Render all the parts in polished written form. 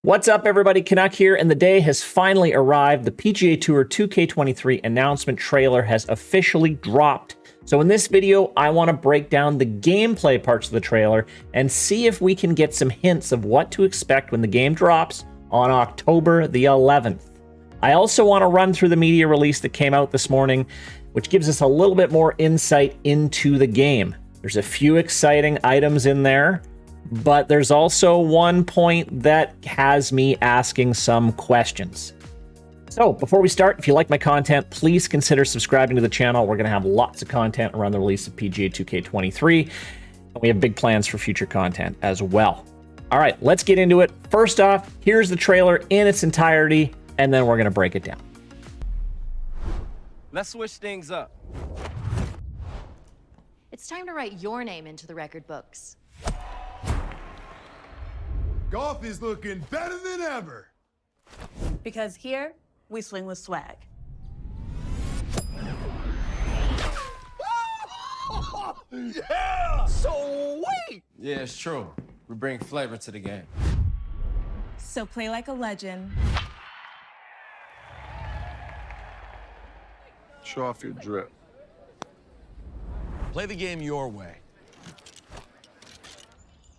What's up, everybody? Canuck here, and the day has finally arrived. The PGA Tour 2K23 announcement trailer has officially dropped. So in this video, I want to break down the gameplay parts of the trailer and see if we can get some hints of what to expect when the game drops on October the 11th. I also want to run through the media release that came out this morning, which gives us a little bit more insight into the game. There's a few exciting items in there, but there's also one point that has me asking some questions. So before we start, if you like my content, please consider subscribing to the channel. We're going to have lots of content around the release of PGA 2K23, and we have big plans for future content as well. All right, let's get into it. First off, here's the trailer in its entirety, and then we're going to break it down. Let's switch things up. It's time to write your name into the record books. Golf is looking better than ever. Because here, we swing with swag. Yeah! Sweet! Yeah, it's true. We bring flavor to the game. So play like a legend. Show off your drip. Play the game your way.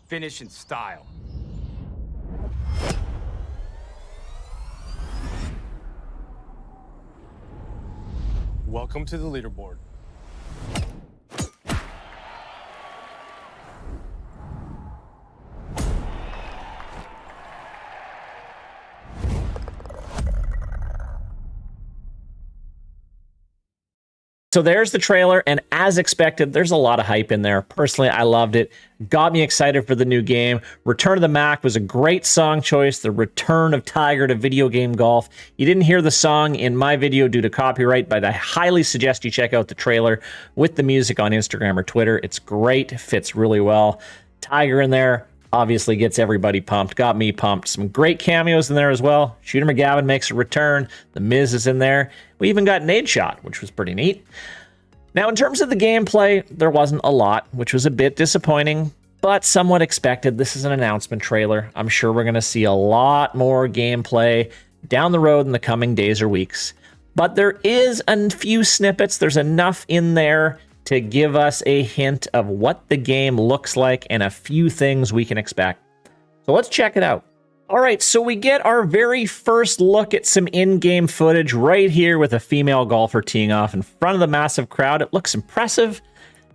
Finish in style. Welcome to the leaderboard. So there's the trailer, and as expected, there's a lot of hype in there. Personally, I loved it. Got me excited for the new game. Return of the Mac was a great song choice. The return of Tiger to video game golf. You didn't hear the song in my video due to copyright, but I highly suggest you check out the trailer with the music on Instagram or Twitter. It's great. Fits really well. Tiger in there obviously gets everybody pumped. Got me pumped. Some great cameos in there as well. Shooter McGavin makes a return. The Miz is in there. We even got Nadeshot, which was pretty neat. Now, in terms of the gameplay, there wasn't a lot, which was a bit disappointing, but somewhat expected. This is an announcement trailer. I'm sure we're going to see a lot more gameplay down the road in the coming days or weeks. But there is a few snippets. There's enough in there to give us a hint of what the game looks like and a few things we can expect. So let's check it out. All right, so we get our very first look at some in-game footage right here with a female golfer teeing off in front of the massive crowd. It looks impressive.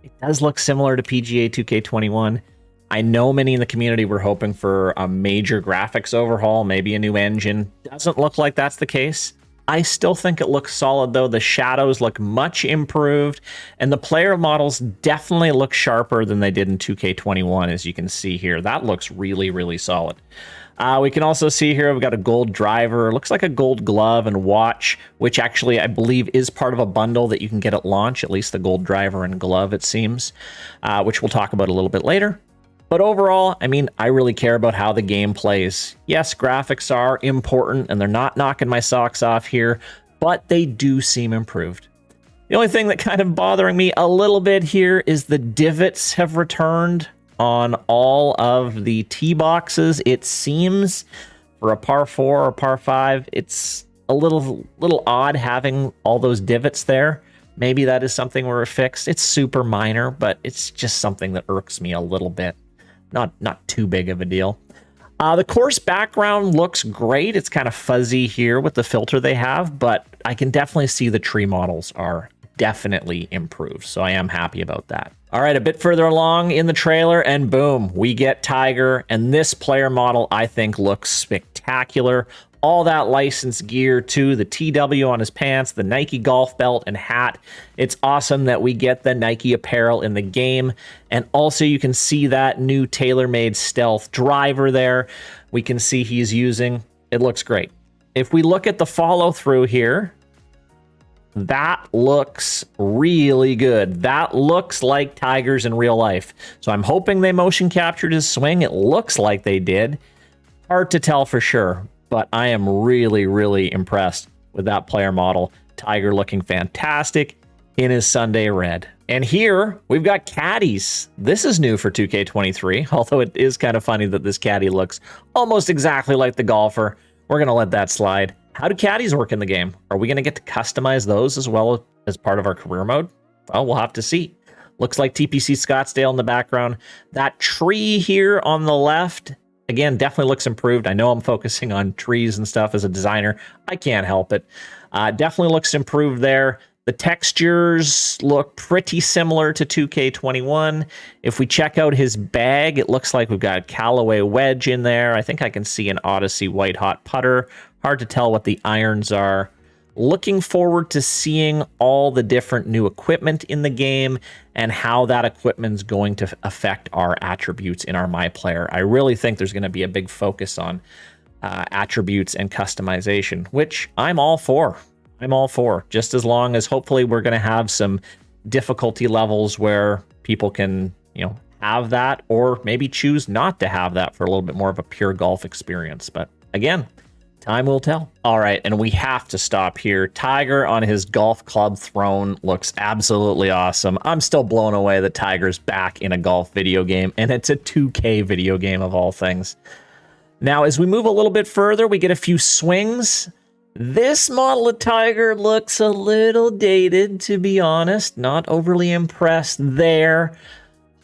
It does look similar to PGA 2K21. I know many in the community were hoping for a major graphics overhaul, maybe a new engine. Doesn't look like that's the case. I still think it looks solid, though. The shadows look much improved, and the player models definitely look sharper than they did in 2K21, as you can see here. That looks really, really solid. We can also see here we've got a gold driver. It looks like a gold glove and watch, which actually I believe is part of a bundle that you can get at launch, at least the gold driver and glove, it seems, which we'll talk about a little bit later. But overall, I mean, I really care about how the game plays. Yes, graphics are important, and they're not knocking my socks off here, but they do seem improved. The only thing that kind of bothering me a little bit here is the divots have returned on all of the tee boxes. It seems for a par 4 or par 5, it's a little odd having all those divots there. Maybe that is something we're fixed. It's super minor, but it's just something that irks me a little bit. Not too big of a deal. The course background looks great. It's kind of fuzzy here with the filter they have, but I can definitely see the tree models are definitely improved, so I am happy about that. All right, a bit further along in the trailer, and boom, we get Tiger, and this player model, I think, looks spectacular. All that licensed gear, too, the TW on his pants, the Nike golf belt and hat. It's awesome that we get the Nike apparel in the game, and also you can see that new tailor-made stealth driver there. We can see he's using. It looks great. If we look at the follow-through here, that looks really good. That looks like Tiger's in real life. So I'm hoping they motion captured his swing. It looks like they did. Hard to tell for sure, but I am really, really impressed with that player model. Tiger looking fantastic in his Sunday red. And here we've got caddies. This is new for 2K23, although it is kind of funny that this caddy looks almost exactly like the golfer. We're going to let that slide. How do caddies work in the game? Are we going to get to customize those as well as part of our career mode? Well, we'll have to see. Looks like TPC Scottsdale in the background. That tree here on the left, again, definitely looks improved. I know I'm focusing on trees and stuff as a designer. I can't help it. Definitely looks improved there. The textures look pretty similar to 2K21. If we check out his bag, it looks like we've got a Callaway wedge in there. I think I can see an Odyssey White Hot putter. Hard to tell what the irons are. Looking forward to seeing all the different new equipment in the game and how that equipment's going to affect our attributes in our My Player. I really think there's going to be a big focus on attributes and customization, which I'm all for. I'm all for, just as long as hopefully we're going to have some difficulty levels where people can, have that, or maybe choose not to have that for a little bit more of a pure golf experience. But again, time will tell. All right, and we have to stop here. Tiger on his golf club throne looks absolutely awesome. I'm still blown away that Tiger's back in a golf video game, and it's a 2K video game of all things. Now, as we move a little bit further, we get a few swings. This model of Tiger looks a little dated, to be honest. Not overly impressed there.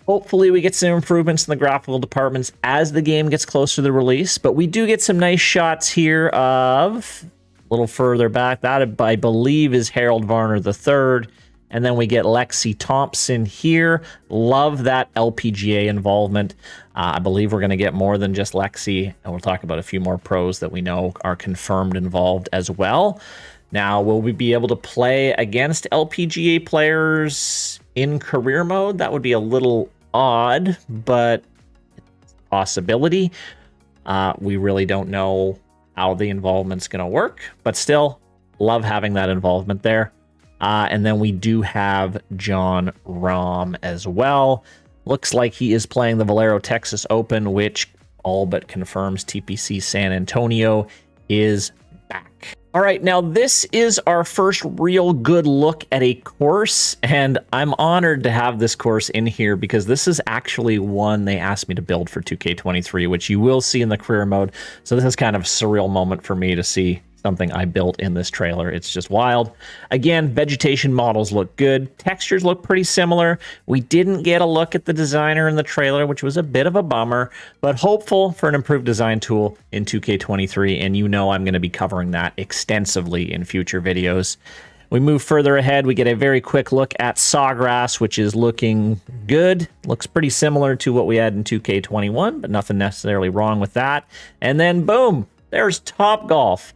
Hopefully we get some improvements in the graphical departments as the game gets closer to the release, but we do get some nice shots here of a little further back. That, I believe, is Harold Varner III. And then we get Lexi Thompson here. Love that LPGA involvement. I believe we're going to get more than just Lexi, and we'll talk about a few more pros that we know are confirmed involved as well. Now, will we be able to play against LPGA players in career mode? That would be a little odd, but it's a possibility. We really don't know how the involvement's going to work, but still love having that involvement there. And then we do have John Romm as well. Looks like he is playing the Valero Texas Open, which all but confirms TPC San Antonio is back. All right, now this is our first real good look at a course, and I'm honored to have this course in here because this is actually one they asked me to build for 2K23, which you will see in the career mode. So this is kind of a surreal moment for me to see something I built in this trailer. It's just wild. Again, vegetation models look good. Textures look pretty similar. We didn't get a look at the designer in the trailer, which was a bit of a bummer, but hopeful for an improved design tool in 2K23, and I'm going to be covering that extensively in future videos. We move further ahead. We get a very quick look at Sawgrass, which is looking good. Looks pretty similar to what we had in 2K21, but nothing necessarily wrong with that. And then boom, there's Topgolf.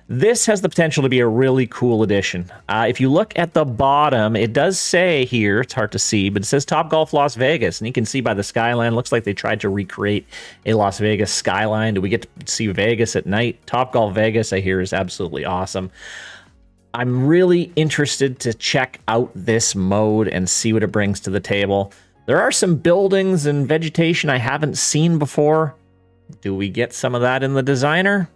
This has the potential to be a really cool addition. If you look at the bottom, it does say here, it's hard to see, but it says Topgolf Las Vegas. And you can see by the skyline, looks like they tried to recreate a Las Vegas skyline. Do we get to see Vegas at night? Topgolf Vegas, I hear, is absolutely awesome. I'm really interested to check out this mode and see what it brings to the table. There are some buildings and vegetation I haven't seen before. Do we get some of that in the designer?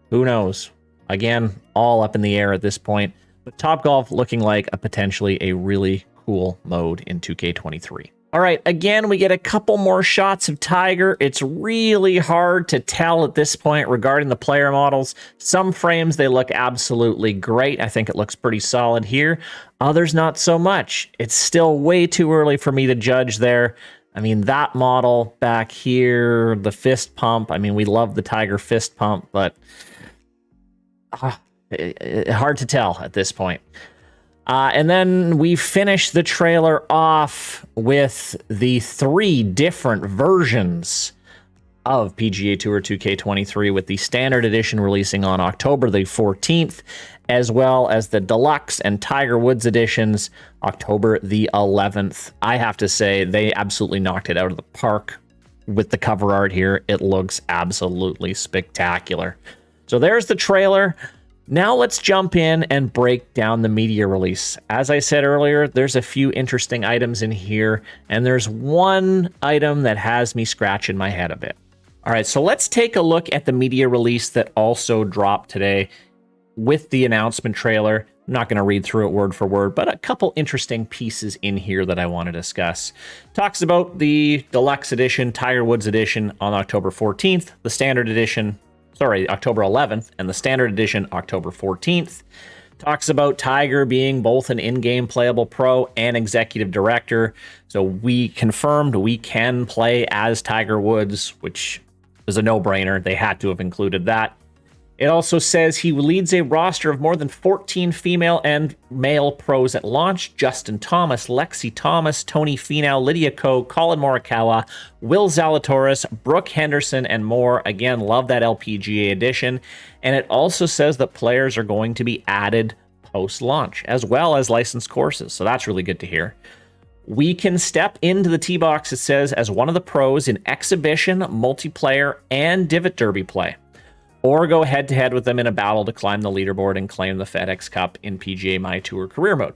Who knows? Again, all up in the air at this point. But Topgolf looking like potentially a really cool mode in 2K23. All right, again, we get a couple more shots of Tiger. It's really hard to tell at this point regarding the player models. Some frames, they look absolutely great. I think it looks pretty solid here. Others, not so much. It's still way too early for me to judge there. I mean, that model back here, the fist pump. I mean, we love the Tiger fist pump, but hard to tell at this point. And then we finish the trailer off with the 3 different versions of PGA Tour 2K23, with the Standard Edition releasing on October the 14th, as well as the Deluxe and Tiger Woods editions October the 11th. I have to say, they absolutely knocked it out of the park with the cover art here. It looks absolutely spectacular. So there's the trailer. Now let's jump in and break down the media release. As I said earlier, there's a few interesting items in here, and there's one item that has me scratching my head a bit. All right, so let's take a look at the media release that also dropped today with the announcement trailer. I'm not going to read through it word for word, but a couple interesting pieces in here that I want to discuss. Talks about the Deluxe Edition, Tiger Woods Edition on October 14th, the Standard Edition, October 11th, and the Standard Edition October 14th. Talks about Tiger being both an in-game playable pro and executive director. So we confirmed we can play as Tiger Woods, which is a no-brainer. They had to have included that. It also says he leads a roster of more than 14 female and male pros at launch. Justin Thomas, Lexi Thomas, Tony Finau, Lydia Ko, Colin Morikawa, Will Zalatoris, Brooke Henderson, and more. Again, love that LPGA edition. And it also says that players are going to be added post-launch, as well as licensed courses. So that's really good to hear. We can step into the tee box, it says, as one of the pros in exhibition, multiplayer, and Divot Derby play, or go head-to-head with them in a battle to climb the leaderboard and claim the FedEx Cup in PGA My Tour career mode.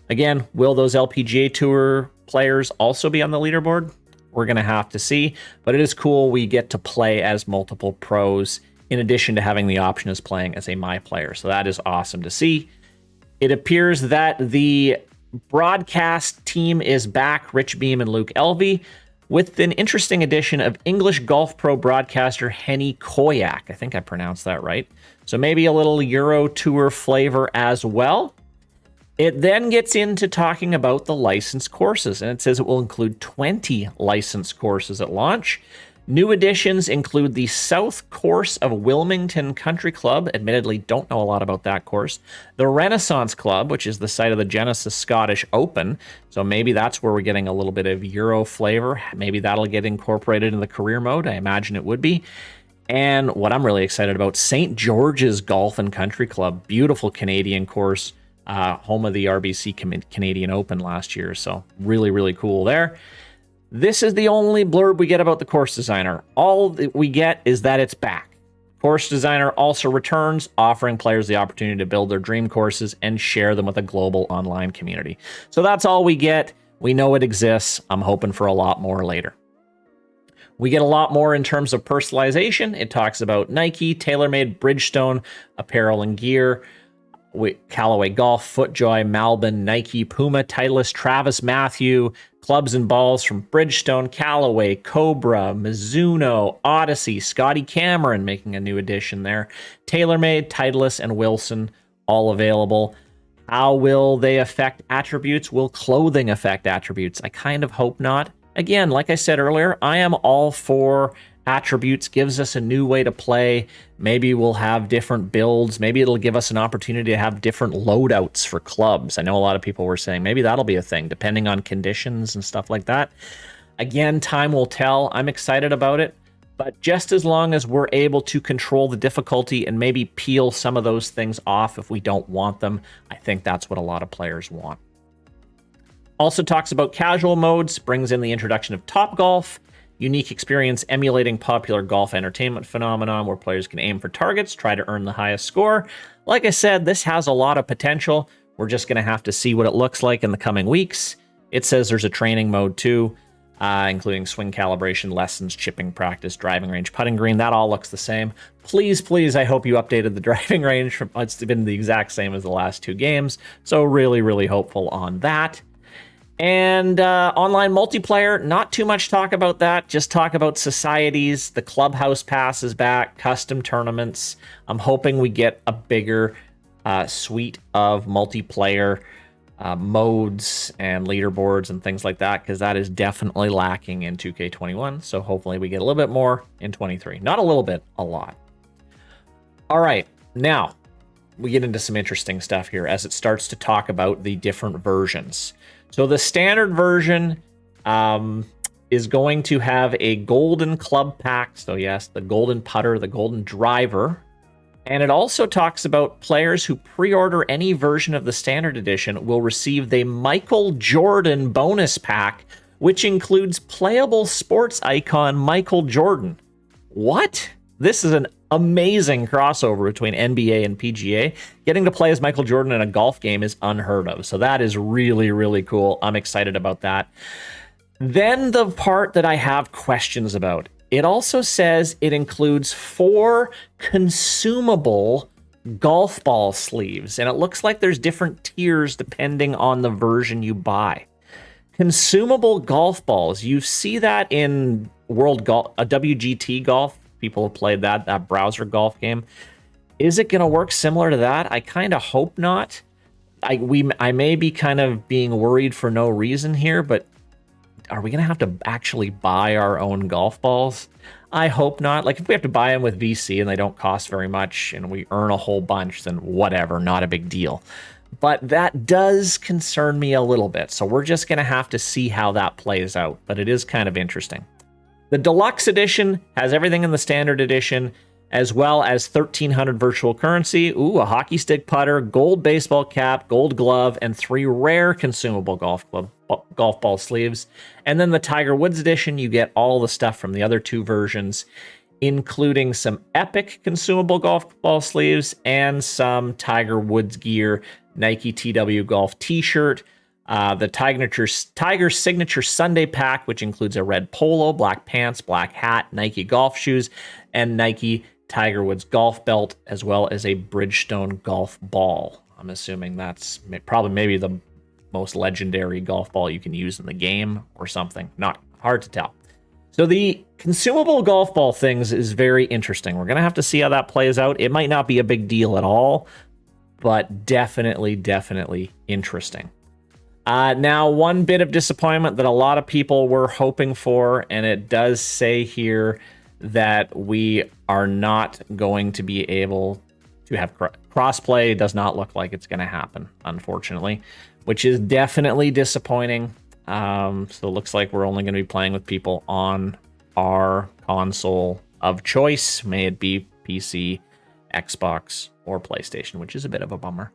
Again, will those LPGA Tour players also be on the leaderboard? We're going to have to see, but it is cool we get to play as multiple pros in addition to having the option as playing as a My player. So that is awesome to see. It appears that the broadcast team is back, Rich Beam and Luke Elvey, with an interesting addition of English golf pro broadcaster Henny Koyak. I think I pronounced that right. So maybe a little Euro Tour flavor as well. It then gets into talking about the licensed courses, and it says it will include 20 licensed courses at launch. New additions include the South Course of Wilmington Country Club. Admittedly, don't know a lot about that course. The Renaissance Club, which is the site of the Genesis Scottish Open. So maybe that's where we're getting a little bit of Euro flavor. Maybe that'll get incorporated in the career mode. I imagine it would be. And what I'm really excited about, St. George's Golf and Country Club. Beautiful Canadian course. Home of the RBC Canadian Open last year. So really, really cool there. This is the only blurb we get about the course designer. All that we get is that it's back. Course designer also returns, offering players the opportunity to build their dream courses and share them with a global online community. So that's all we get. We know it exists. I'm hoping for a lot more later. We get a lot more in terms of personalization. It talks about Nike, TaylorMade, Bridgestone, apparel and gear, Callaway Golf, FootJoy, Malbon, Nike, Puma, Titleist, Travis Matthew, clubs and balls from Bridgestone, Callaway, Cobra, Mizuno, Odyssey, Scotty Cameron making a new addition there, TaylorMade, Titleist, and Wilson, all available. How will they affect attributes? Will clothing affect attributes? I kind of hope not. Again, like I said earlier, I am all for attributes. Gives us a new way to play. Maybe we'll have different builds. Maybe it'll give us an opportunity to have different loadouts for clubs. I know a lot of people were saying maybe that'll be a thing, depending on conditions and stuff like that. Again, time will tell. I'm excited about it, but just as long as we're able to control the difficulty and maybe peel some of those things off if we don't want them, I think that's what a lot of players want. Also talks about casual modes, brings in the introduction of Topgolf, unique experience emulating popular golf entertainment phenomenon where players can aim for targets, try to earn the highest score. Like I said, this has a lot of potential. We're just going to have to see what it looks like in the coming weeks. It says there's a training mode too, including swing calibration, lessons, chipping practice, driving range, putting green. That all looks the same. Please, please, I hope you updated the driving range. It's been the exact same as the last two games. So really, really hopeful on that. And online multiplayer, not too much talk about that. Just talk about societies. The Clubhouse Pass is back, custom tournaments. I'm hoping we get a bigger suite of multiplayer modes and leaderboards and things like that, because that is definitely lacking in 2K21. So hopefully we get a little bit more in 23. Not a little bit, a lot. All right, now we get into some interesting stuff here as it starts to talk about the different versions. So the standard version is going to have a golden club pack. So yes, the golden putter, the golden driver. And it also talks about players who pre-order any version of the standard edition will receive the Michael Jordan bonus pack, which includes playable sports icon Michael Jordan. What? This is an amazing crossover between NBA and PGA. Getting to play as Michael Jordan in a golf game is unheard of. So that is really, really cool. I'm excited about that. Then the part that I have questions about. It also says it includes 4 consumable golf ball sleeves, and it looks like there's different tiers depending on the version you buy. Consumable golf balls, you see that in World Golf, WGT Golf. People have played that browser golf game. Is it going to work similar to that? I kind of hope not. I may be kind of being worried for no reason here, but are we going to have to actually buy our own golf balls? I hope not. Like, if we have to buy them with VC and they don't cost very much and we earn a whole bunch, then whatever, not a big deal. But that does concern me a little bit, so we're just going to have to see how that plays out, but it is kind of interesting. The Deluxe Edition has everything in the Standard Edition, as well as 1,300 virtual currency, a hockey stick putter, gold baseball cap, gold glove, and 3 rare consumable golf ball sleeves. And then the Tiger Woods Edition, you get all the stuff from the other 2 versions, including some epic consumable golf ball sleeves and some Tiger Woods gear, Nike TW Golf t-shirt, the Tiger Signature Sunday Pack, which includes a red polo, black pants, black hat, Nike golf shoes, and Nike Tiger Woods golf belt, as well as a Bridgestone golf ball. I'm assuming that's probably maybe the most legendary golf ball you can use in the game or something. Not hard to tell. So the consumable golf ball things is very interesting. We're going to have to see how that plays out. It might not be a big deal at all, but definitely interesting. Now, one bit of disappointment that a lot of people were hoping for, and it does say here that we are not going to be able to have crossplay. Does not look like it's going to happen, unfortunately, which is definitely disappointing. So it looks like we're only going to be playing with people on our console of choice, may it be PC, Xbox, or PlayStation, which is a bit of a bummer.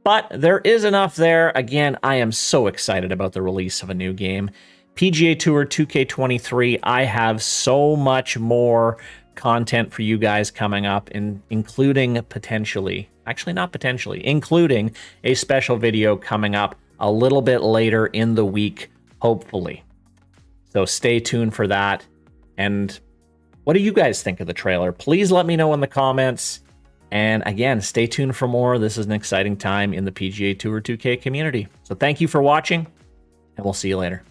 But there is enough there. Again, I am so excited about the release of a new game. PGA Tour 2K23, I have so much more content for you guys coming up, including including a special video coming up a little bit later in the week, hopefully. So stay tuned for that. And what do you guys think of the trailer? Please let me know in the comments. And again, stay tuned for more. This is an exciting time in the PGA Tour 2K community. So thank you for watching, and we'll see you later.